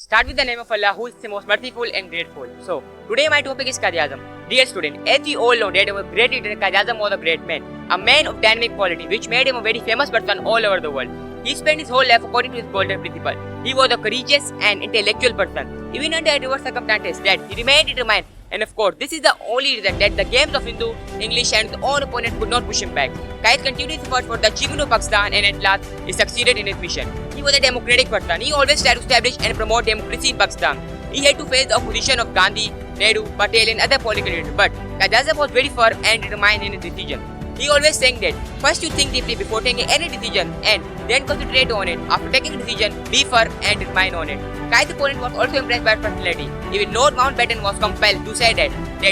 Start with the name of Allah, who is the most merciful and grateful. So, today my topic is Qaid-e-Azam. Dear student, as we all know that our great leader Qaid-e-Azam was a great man, a man of dynamic quality, which made him a very famous person all over the world. He spent his whole life according to his golden principle. He was a courageous and intellectual person. Even under adverse circumstances, that he remained determined. And of course, this is the only reason that the games of Hindu, English and his own opponent could not push him back. Qaid continued his effort for the achievement of Pakistan and at last, he succeeded in his mission. He was a democratic person. He always tried to establish and promote democracy in Pakistan. He had to face the opposition of Gandhi, Nehru, Patel and other political leaders. But Qaid-e-Azam was very firm and determined in his decision. He always saying that first you think deeply before taking any decision and then concentrate on it. After taking a decision, be firm and determined on it. Qaid's opponent was also impressed by his personality. Even Lord Mountbatten was compelled to say that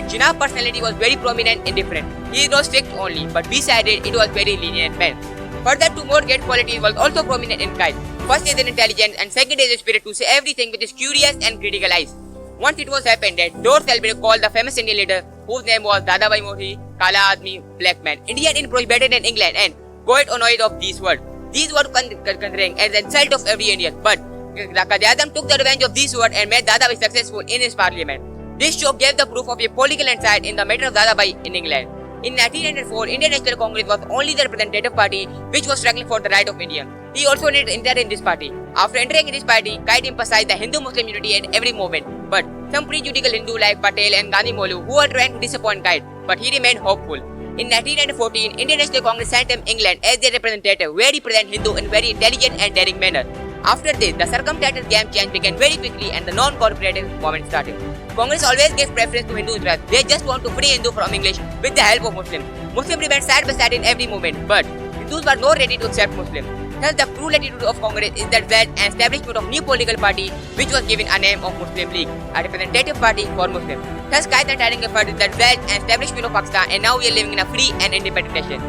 Jinnah's personality was very prominent and different. He is not strict only, but beside it, it was very lenient man. Further, two more great qualities was also prominent in Qaid. First is an intelligence and second is a spirit to say everything with his curious and critical eyes. Once it was happened that Dor celebrated called the famous Indian leader whose name was Dadabhai Modi, Kala Admi, black man. Indian in better than England and go it annoyed of these words. These words considering as an insult of every Indian. But Qaid-e-Azam took the revenge of these words and made Dadabhai successful in his parliament. This show gave the proof of a political insight in the matter of Dadabhai in England. In 1904, Indian National Congress was only the representative party which was struggling for the right of India. He also needed to enter in this party. After entering in this party, Qaid emphasized the Hindu-Muslim unity at every moment. But some prejudicial Hindu like Patel and Gandhi Molu who were trying to disappoint Qaid, but he remained hopeful. In 1914, Indian National Congress sent him England as their representative, where he presented Hindu in a very intelligent and daring manner. After this, the circumstances game change began very quickly and the non-cooperative movement started. Congress always gave preference to Hindu interests. They just want to free Hindu from English with the help of Muslims. Muslims remained side by side in every movement, but Hindus were not ready to accept Muslims. Thus, the true attitude of Congress is the result and establishment of new political party which was given a name of Muslim League, a representative party for Muslims. Thus, Qaid and Tyring effort is the result and establishment of Pakistan, and now we are living in a free and independent nation.